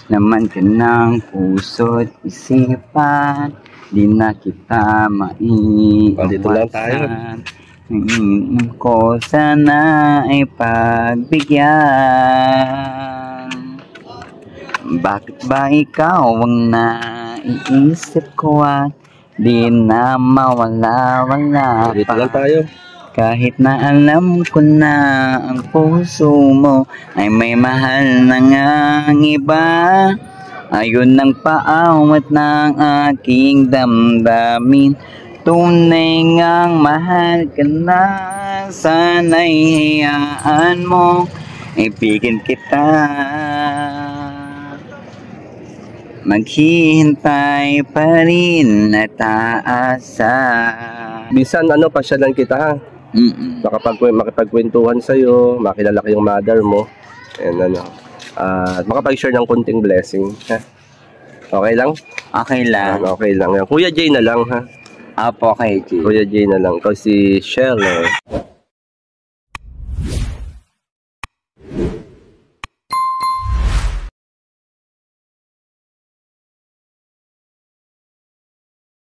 Naman ka ng puso't isipan, di na kita maiiwasan. Dito lang tayo. Hingin ko sana ay pagbigyan. Bakit ba ikaw ang naiisip ko at di na mawala-wala Dito pa? lang tayo. Kahit na alam ko na ang puso mo ay may mahal na ngang iba, ayun ang paawat ng aking damdamin. Tunay ngang mahal ka na, sana'y hayaan mo ibigin kita. Maghihintay pa rin at aasa. Bisan pasyalan kita ha. Makapagkwentuhan sa'yo, makilala ko yung mother mo, and at makapag-share ng konting blessing, ha? Okay lang? Okay lang. Okay lang. Yan. Kuya Jay na lang, ha? Apo, kay G. Kuya Jay na lang. Ikaw si Shell,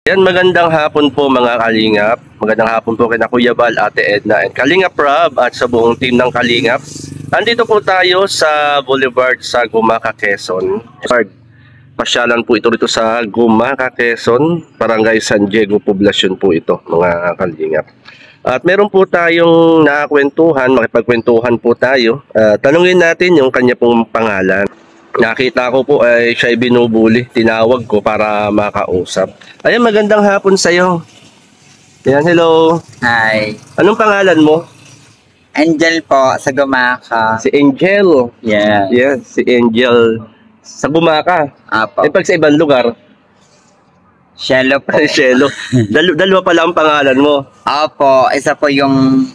Yan, magandang hapon po mga Kalingap. Magandang hapon po kina Kuya Bal, Ate Edna, and Kalingap Rob at sa buong team ng Kalingap. Andito po tayo sa Boulevard sa Gumaca, Quezon. Pasyalan po ito rito sa Gumaca, Quezon, Barangay San Diego, Poblacion po ito mga Kalingap. At meron po tayong nakakwentuhan, makipagkwentuhan po tayo. Tanungin natin yung kanya pong pangalan. Nakita ko po ay siya binubuli. Tinawag ko para makausap. Ayan, magandang hapon sa'yo. Ayan, hello. Hi. Anong pangalan mo? Angel po, sa Gumaca. Si Angel. Yeah. Yes, si Angel. Sa Gumaca. Apo. Eh, pag sa ibang lugar. Shelo po. Shelo. Dalawa pala ang pangalan mo. Opo, isa po yung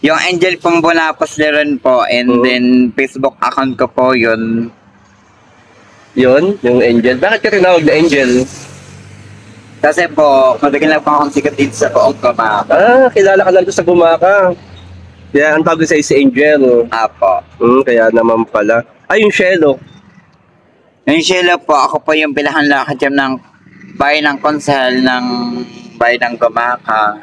Angel pong Bonapos Leron po, and then Facebook account ko po yun. Yun, yung Angel. Bakit ka tinawag na Angel? Kasi po, matagal na po akong sikat dito sa buong Gumaca. Kilala ka lang doon sa Gumaca. Kaya ang tawag sa'yo si Angel. Apo. Kaya naman pala. Ay, yung Shelo. Yung Shelo po, ako po yung pilahan lakad ng bayan ng konsehal ng bayan ng Gumaca.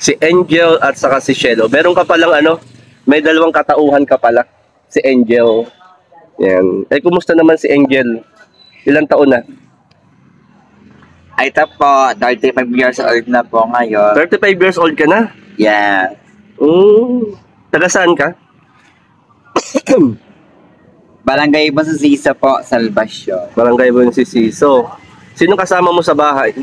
Si Angel at saka si Shelo. Meron ka palang may dalawang katauhan ka pala. Si Angel. Yan. Eh, kumusta naman si Angel? Ilang taon na? Ay, ito po, 35 years old na po ngayon. 35 years old ka na? Yeah. Taga saan ka? Barangay Bonsisisa po, Salvacion. Barangay Bonsisisa. Sino kasama mo sa bahay?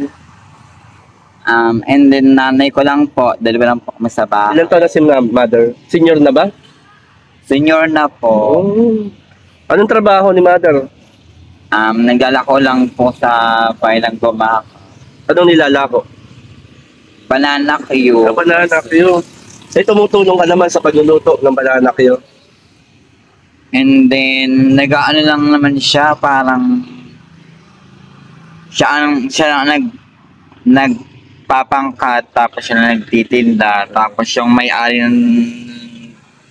And then nanay ko lang po, dalawa lang po kami sa bahay. Ilang taon na si mother? Senior na ba? Senior na po. Anong trabaho ni mother? Naglalako lang po sa bayan ng Gumaca. Anong nilalako? Banana Q. Banana Q. Eh, tumutulong ka naman sa pagluluto ng banana Q. And then, nag-ano lang naman siya, parang siya nagpapangkat, tapos siya na nagtitinda, tapos yung may-ari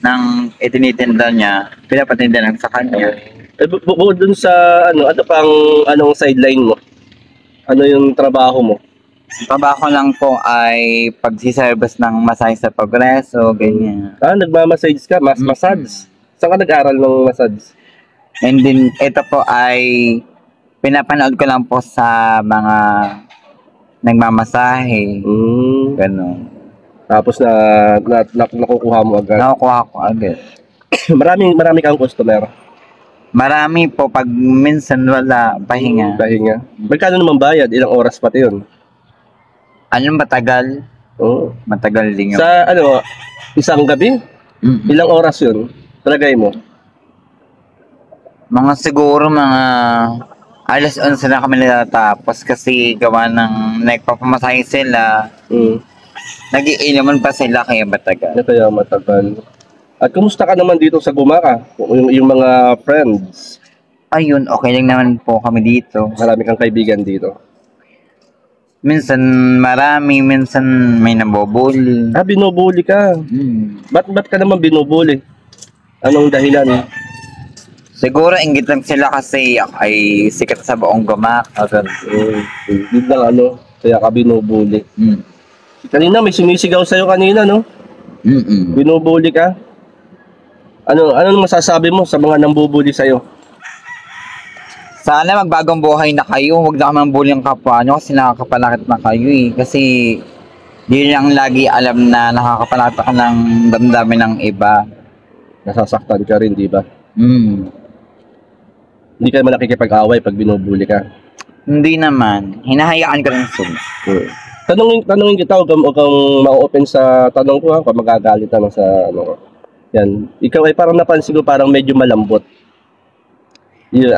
ng itinitinda niya, pinapatinda lang sa kanya. Eh, bukod dun sa anong sideline mo? Ano yung trabaho mo? Trabaho lang po ay pagsiservice ng masahe sa Progreso, ganyan. Nagmamassage ka? Massage? Saan ka nag-aral ng massage? And then, ito po ay pinapanood ko lang po sa mga nagmamasahe. Ganon. Tapos nakukuha mo agad? Nakukuha ko agad. marami kang customer? Marami po. Pag minsan wala, pahinga. Pahinga. Magkano naman bayad? Ilang oras pati yun? Matagal? Matagal din yun. Sa isang gabi? Ilang oras yun? Talagay mo? Siguro mga alas 11 na kami natatapos kasi gawa ng nagpapamasahe sila. Nag-iinuman pa sila kaya matagal. Kaya matagal. At kumusta ka naman dito sa Gumaca? Yung mga friends? Ayun, okay lang naman po kami dito. Marami kang kaibigan dito? Minsan marami, minsan may nabobuli. Binubuli ka? Ba't ka naman binubuli? Anong dahilan? Siguro inggit lang sila kasi ako ay sikat sa buong gamak. Agad. Yun lang ano, kaya ka binubuli. Mm. Kanina may sumisigaw sa'yo kanina, no? Mm-mm. Binubuli ka? Ano masasabi mo sa mga nambubuli sa'yo? Sana magbagong buhay na kayo. Huwag na kamang bully ang kapwa nyo kasi nakakapalakit na kayo eh. Kasi di lang lagi alam na nakakapalakit ka ng damdamin ng iba. Nasasaktan ka rin, di ba? Mm. Hindi ka naman nakikipag-away pag binubuli ka. Hindi naman. Hinahayaan ka rin sila. Tanungin kita, huwag kang ma-open sa tanong ko ha, kung magagalit ano sa ano ko. Yan. Ikaw ay parang napansin ko parang medyo malambot. Yun,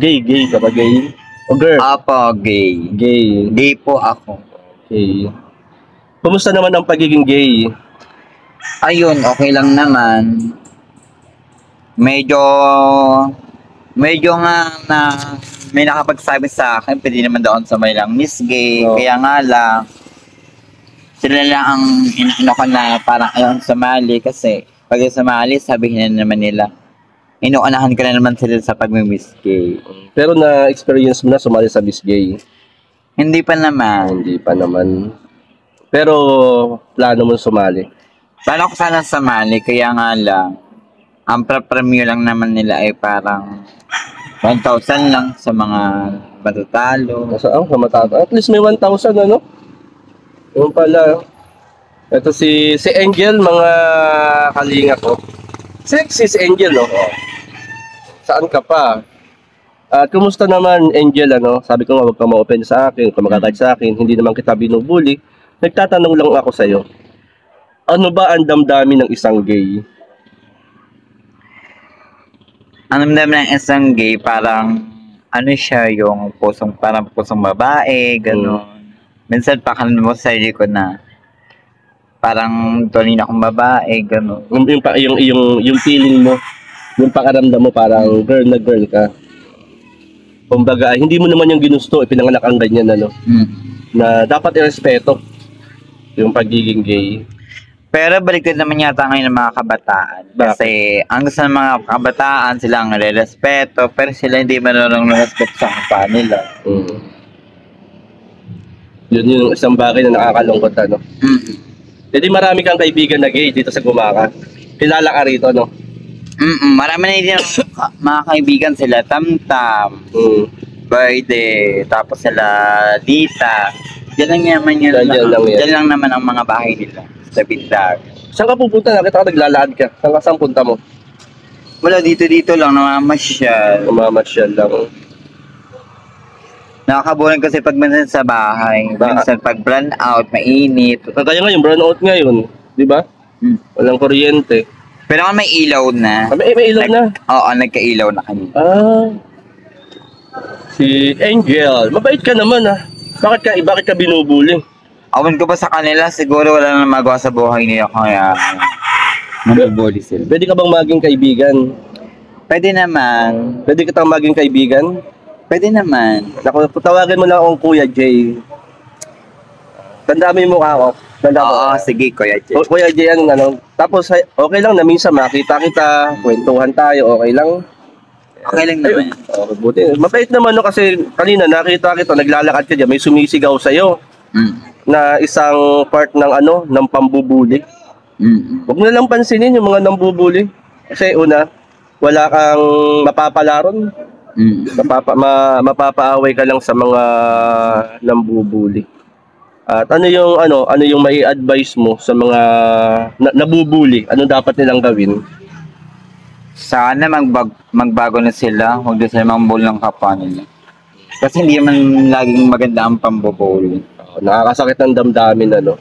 gay ka ba gay? O girl? Apo, gay. Gay. Gay po ako. Okay. Kumusta naman ang pagiging gay? Ayun, okay lang naman. Medyo nga na may nakapagsabi sa akin, pwede naman doon sa may lang Miss Gay, Oo. kaya nga lang, sila lang ang inano ko na parang ayaw sumali kasi pag sumali, sabihin na naman nila, inuunahan ka na naman sila sa pag-Miss Gay. Pero na-experience mo na sumali sa Miss Gay? Hindi pa naman. Hindi pa naman. Pero plano mo sumali? Plano ko sana sumali, kaya nga lang, ang premium lang naman nila ay parang 1,000 lang sa mga matatalo. Sa matata. At least may 1,000 ano? Yung pala. Ito si Angel, mga kalinga ko. Sexy si Angel, no? Saan ka pa? At kumusta naman, Angel, ano? Sabi ko nga, huwag kang ma-open sa akin, kung magagad sa akin, hindi naman kita binubuli. Nagtatanong lang ako sa'yo. Ano ba ang damdamin ng isang gay? Ang naman ng isang gay, parang ano siya, yung parang pusong babae, gano'n. Minsan pakanan mo sa sarili ko na parang tuloy na akong babae, gano'n. Yung feeling mo, yung pakaramdam mo parang girl na girl ka. Kumbaga, hindi mo naman yung ginusto, ipinanganak ang ganyan, ano? Na dapat irespeto yung pagiging gay. Pero baliktad naman yata ngayon ng mga kabataan. Kasi ang gusto ng mga kabataan, sila ang nare-respeto, pero sila hindi marunong na-respeto sa kapwa nila. Yun yung isang bagay na nakakalungkot, ano? Hindi marami kang kaibigan na gay dito sa Gumaka. Kilala ka rito, no? Marami na din mga kaibigan sila, Tamtam, Birthday, tapos sila Dita. Diyan lang naman yun. Diyan lang naman ang mga bahay nila sa Bindag. Saan ka pupunta? Nakita ka naglalakad ka. Saan punta mo? Wala, dito lang, namamasyal. Namamasyal lang. Nakakabulan kasi pag minsan sa bahay. Minsan pag burn out, mainit. Kaya nga yung burn out ngayon, di ba? Walang kuryente. Pero may ilaw na. May ilaw na? Oo, nagka-ilaw na kanina. Si Angel, mabait ka naman ah. Bakit ka binubuli? Awan ko pa sa kanila, siguro wala na magawa sa buhay nila kaya nabubuli sila. Pwede ka bang maging kaibigan? Pwede naman. Pwede kitang maging kaibigan? Pwede naman. Naku, tawagin mo na akong Kuya Jay. Tanda mo yung mukha ko. Oo, sige Kuya Jay. Kuya Jay, ano. Tapos okay lang na minsan makita kita, kwentuhan tayo, okay lang. Okay lang naman. Buti. Mabait naman no kasi kanina nakita kita, naglalakad ka dyan, may sumisigaw sa'yo. Na isang part ng ng pambubuli. Huwag mo na lang pansinin yung mga nambubuli. Kasi una, wala kang mapapalaron. Mapapaaway ka lang sa mga nambubuli. At ano yung mai-advise mo sa mga nabubuli? Ano dapat nilang gawin? Sana magbago na sila, huwag na sila mambuli ng kapwa nila. Kasi hindi naman laging maganda ang pambubuli. Nakakasakit ng damdamin, ano?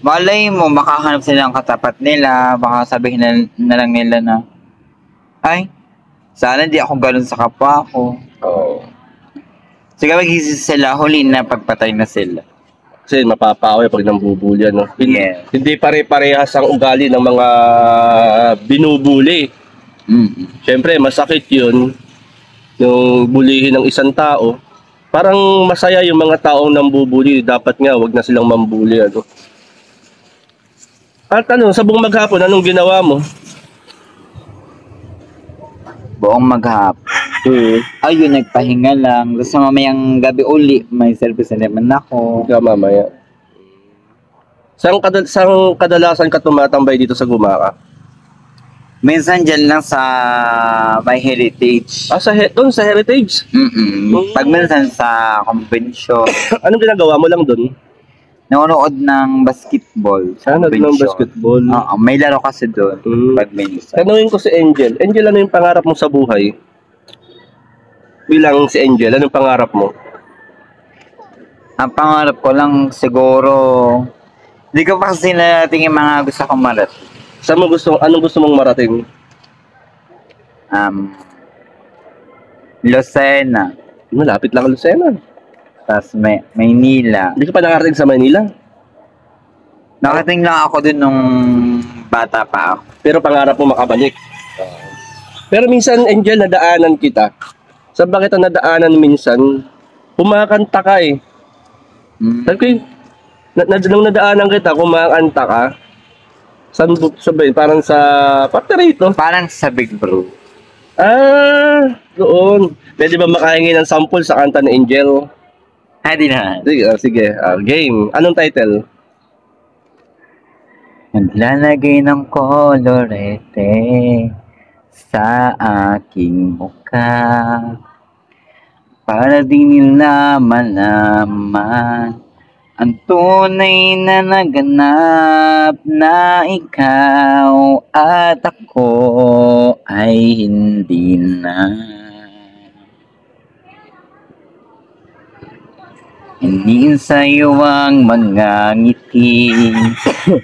Malay mo, makahanap sila ng katapat nila, baka sabihin na lang nila na, ay, sana di ako ganun sa kapwa ko. Sige, mag-isip sila, huli na pagpatay na sila. Kasi mapapaway pag nambubuli, ano? Yeah. Hindi pare-parehas ang ugali ng mga binubuli. Siyempre, masakit yun, yung bulihin ng isang tao. Parang masaya yung mga taong nambubuli. Dapat nga, wag na silang mambuli, ano? At sa buong maghapon, anong ginawa mo? buong maghapon. Ayun, nagpahinga lang. Tapos mamayang gabi uli, may service na naman ako. Ikaw mamaya. Saan kadalasan ka tumatambay dito sa Gumaka? Minsan dyan lang sa may heritage. Doon sa Heritage. Pag minsan sa convention, Anong ginagawa mo lang doon? nanonood ng basketball. Sa Ng convention. basketball. Oo, may laro kasi doon. Mm. Pag minsan. Tanungin ko si Angel. Angel, ano yung pangarap mo sa buhay? Bilang si Angel, anong pangarap mo? Ang pangarap ko lang siguro, di ko pa kasi narating yung mga gusto kong marating. Anong gusto mong marating? Lucena, Malapit lang ang Lucena. tapos Maynila. Hindi ka pa nakarating sa Manila. Nakating lang ako dun nung bata pa ako. Pero pangarap mo makabalik. Pero minsan, Angel, nadaanan kita. Saan ba kita nadaanan minsan? Kumakanta ka eh. Sabi ko nung nadaanan kita, kumakanta ka. Saan sabi? Parang sa parte rito. Parang sa Big Bro. Doon. Pwede ba makahingi ng sample sa kanta ni Angel? Di na. Sige. Game. Anong title? Naglalagay ng kolorete sa aking mukha para di nila malaman ang tunay na naganap na ikaw at ako ay hindi na. Hindi sa'yo ang mga ngiti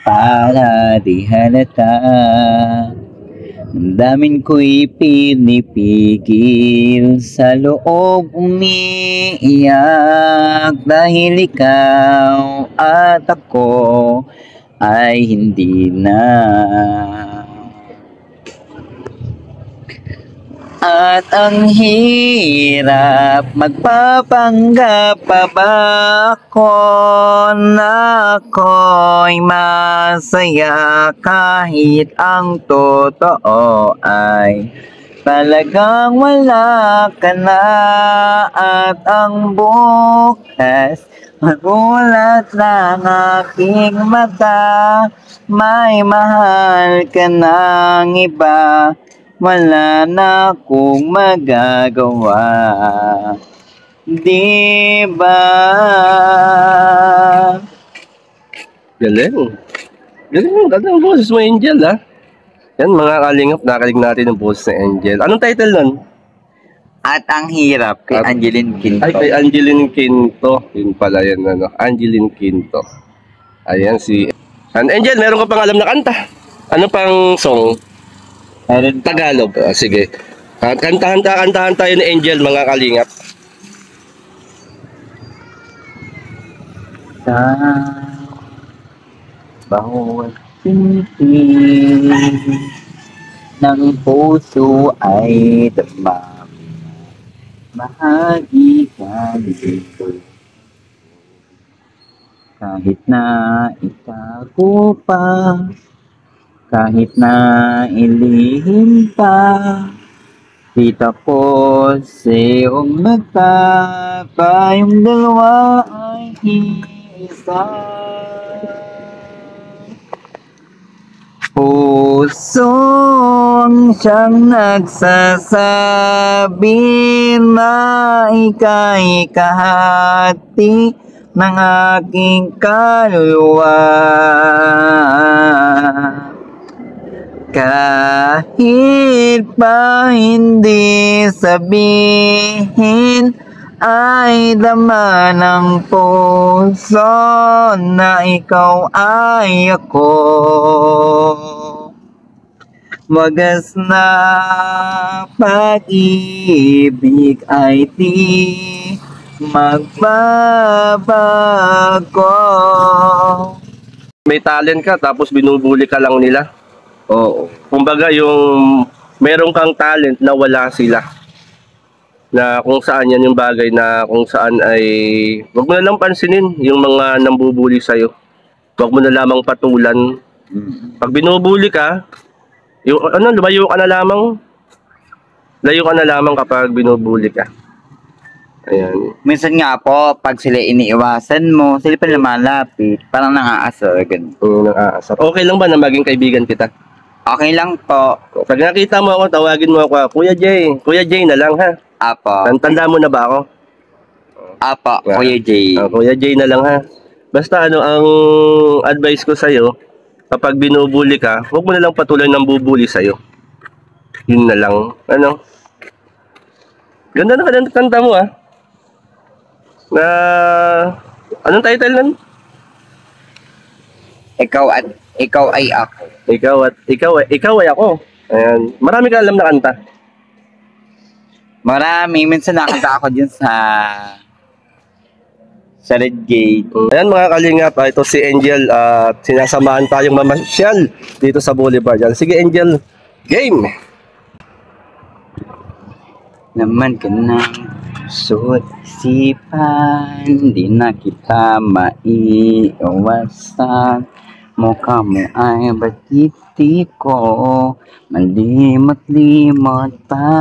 para di halata. Ang damin ko'y pinipigil sa loob umiiyak dahil ikaw at ako ay hindi na. At ang hirap magpapanggap pa ba ako na ako'y masaya kahit ang totoo ay talagang wala ka na. At ang bukas magulat ng aking mata, may mahal ka ng iba, wala na akong magagawa. Di ba? Galing. Galing ang boses mo, Angel, ha? Yan, mga kalingap, nakalig natin ang boses ni Angel. Anong title nun? At ang hirap kay Angeline Quinto. Ay, kay Angeline Quinto. Yun pala yan, Angeline Quinto. Ayan, Angel, meron ka pang alam na kanta? Ano pang song? Meron Tagalog. Sige. Kantahan tayo ni Angel, mga kalingap. sa bawat pinti ng puso ay damang bahagi ka dito. Kahit na itago pa, kahit na ilihim pa, kita ko sa iyong mata, tayong dalawa ay isa. Pusong siyang nagsasabi na ika'y kahati ng aking kaluluwa. Kahit pa hindi sabihin, ay dama ng puso na ikaw ay ako. Wagas na pag-ibig ay di magbabago. May talent ka tapos binubuli ka lang nila. Oo. Kumbaga yung meron kang talent na wala sila. Na kung saan yan yung bagay na kung saan ay wag mo na lang pansinin yung mga nambubuli sa'yo. Wag mo na lamang patulan. Pag binubuli ka, yung lumayo ka na lamang. Layo ka na lamang kapag binubuli ka. Ayan. Minsan nga po, pag sila iniiwasan mo, sila pa lumalapit. Parang nangaasar, ganun. Nang-aasar. Okay lang ba na maging kaibigan kita? Okay lang po. Pag nakita mo ako, tawagin mo ako, Kuya Jay. Kuya Jay na lang ha. Apo. Tanda mo na ba ako? Apo, Kuya Jay. Kuya Jay na lang ha. Basta ano, ang advice ko sa'yo, kapag binubuli ka, huwag mo na lang patuloy ng bubuli sa'yo. Yun na lang. Ano? Ganda na kanta mo ha. Na anong title nun? Ikaw ay ako. Ikaw ay ako. Ayan. Marami ka alam na kanta. Marami. Minsan nakanta ako dyan sa Red Gate. Ayan mga kalingap, ito si Angel at sinasamahan tayong mamasyal dito sa Boulevard. Yan. Sige Angel, game! Naman ka ng puso't isipan, di na kita maiiwasan. Mukha mo ay batiti ko, malimot-limot pa.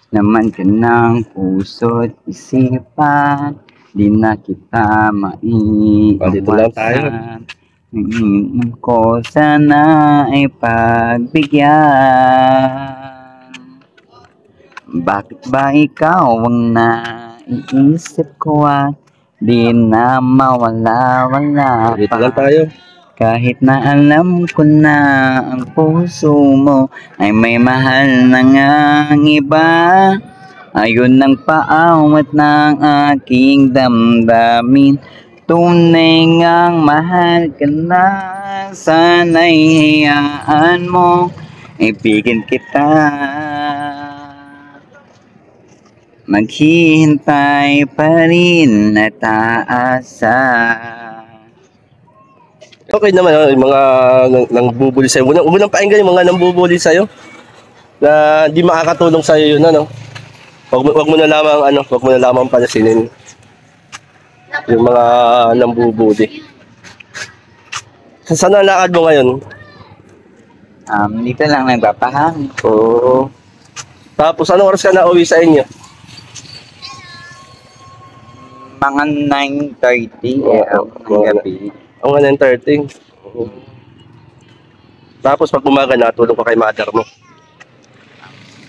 Naman ka ng puso't isipan, di na kita Dito lang tayo. maiiwasan. Hingin ko sana ay pagbigyan. Bakit ba ikaw ang naiisip ko at di na mawala-wala Dito pa? lang tayo. Kahit na alam ko na ang puso mo ay may mahal na ngang iba. Ayun ang paawat ng aking damdamin. Tunay ngang mahal ka na. Sana'y hayaan mo, ibigin kita. Maghihintay pa rin at aasa. Okay naman, yung mga nangbubuli sa'yo. Huwag mo nang painggan yung mga nangbubuli sa'yo. Na di makakatulong sa'yo yun, ano. Huwag mo na lamang palasinin. Yung mga nangbubuli. Saan ang lakad mo ngayon? Dito lang nagpapahangin. Oo. Tapos, anong oras ka na uwi sa inyo? Mga 9:30 ng gabi. Ang 9:30. Tapos pag umaga natulog ka kay mother mo.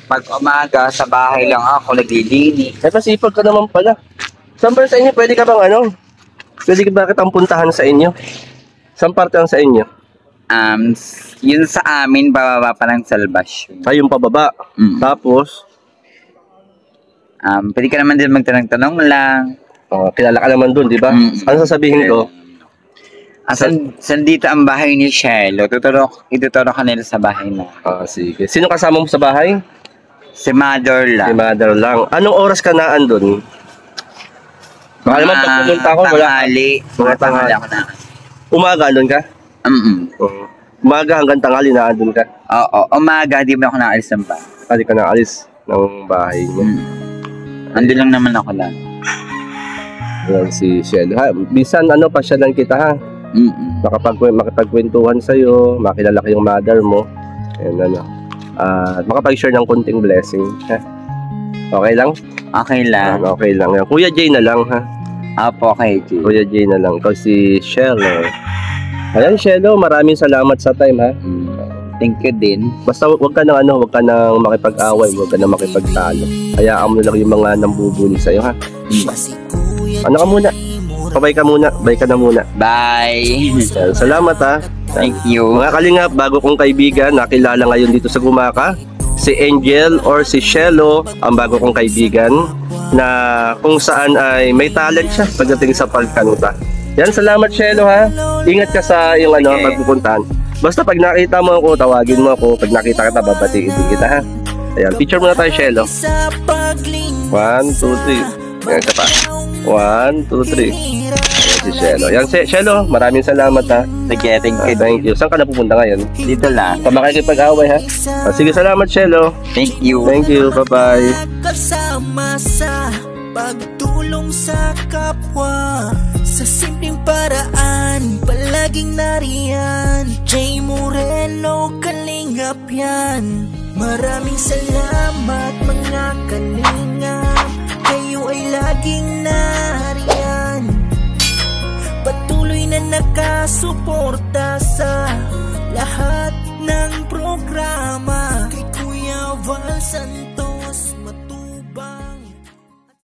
Pag umaga, sa bahay lang ako naglilinis. Eh masipag ka naman pala. Saan ba sa inyo? Pwede ka bang ano? Pwede ka bakit ang puntahan sa inyo? Saan parte ang sa inyo? Yun sa amin, bababa pa ng Salvation. Ay, yung pababa. Tapos, pwede ka naman din magtanong-tanong lang. kilala ka naman dun, di ba? Ano sasabihin ko? San dito ang bahay ni Shiloh? Ituturo ka nila sa bahay na. Sige. Sino kasama mo sa bahay? Si Mother Si lang. mother lang. Anong oras ka na andun? Baka naman pag pumunta ako, wala. Mga tanghali ako na. Umaga andun ka? Umaga hanggang tanghali na andun ka? Oo, umaga, di ba ako naalis ng bahay? Hindi ka naalis ng bahay niya. Andun lang naman ako lang. Yan si Shell. Ha, bisan pasyalan kita ha. Makapagkwentuhan sa'yo, makilala ko yung mother mo. And makapag-share ng konting blessing. Ha? Okay lang? Okay lang. Okay lang. Yan. Kuya Jay na lang ha. Apo, okay, G. Kuya Jay na lang. Ikaw si Shell. Ayan, Shelo, maraming salamat sa time ha. Thank you din. Basta wag ka nang makipag-away, wag ka nang makipagtalo. Hayaan mo na lang yung mga nambubuli sa'yo ha. Ano ka muna? Pabay ka muna. Bye ka na muna. Bye. Salamat ha. Thank you. Mga kalingap, bago kong kaibigan, nakilala ngayon dito sa Gumaka, si Angel or si Shelo, ang bago kong kaibigan, na kung saan ay may talent siya pagdating sa pagkanta. Yan, salamat Shelo ha. Ingat ka sa yung pagpupuntahan. Basta pag nakita mo ako, tawagin mo ako. Pag nakita kita, babatiin din kita ha. Ayan, picture muna tayo Shelo. 1, 2, 3. Ayan, isa pa. 1, 2, 3. Ayan si Shelo. Yan si Shelo, maraming salamat ha. Sige, thank you. Thank you. Saan ka na pupunta ngayon? Dito lang. Pa makikipag-away ha. Sige, salamat Shelo. Thank you. Thank you, bye-bye. Kasama sa pagtulong sa kapwa, sa simpleng paraan, palaging nariyan. Jay Moreno, kalingap yan. Maraming salamat mga kalingap, kayo ay laging nariyan, patuloy na nakasuporta sa lahat ng programa. Kay Kuya Val Santos